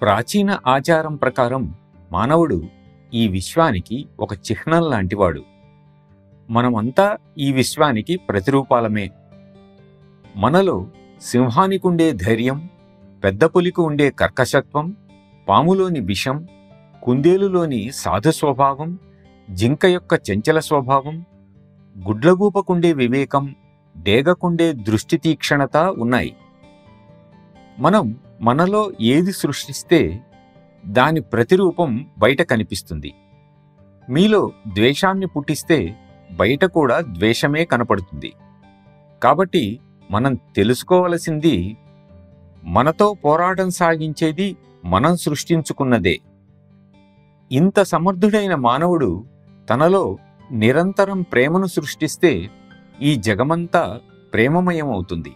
ప్రాచీన ఆచారం ప్రకారం మానవుడు ఈ విశ్వానికి ఒక చిహ్నం లాంటివాడు. మనమంతా ఈ విశ్వానికి ప్రతిరూపాలమే. మనలో సింహానికుండే ధైర్యం, పెద్ద పులికి ఉండే కర్కశత్వం, పాములోని విషం, కుందేలులోని సాధు స్వభావం, జింక యొక్క చంచల స్వభావం, గుడ్లగూపకుండే వివేకం, డేగకుండే దృష్టి తీక్షణత ఉన్నాయి. మనం మనలో ఏది సృష్టిస్తే దాని ప్రతిరూపం బయట కనిపిస్తుంది. మీలో ద్వేషాన్ని పుట్టిస్తే బయట కూడా ద్వేషమే కనపడుతుంది. కాబట్టి మనం తెలుసుకోవలసింది, మనతో పోరాటం సాగించేది మనం సృష్టించుకున్నదే. ఇంత సమర్థుడైన మానవుడు తనలో నిరంతరం ప్రేమను సృష్టిస్తే ఈ జగమంతా ప్రేమమయమవుతుంది.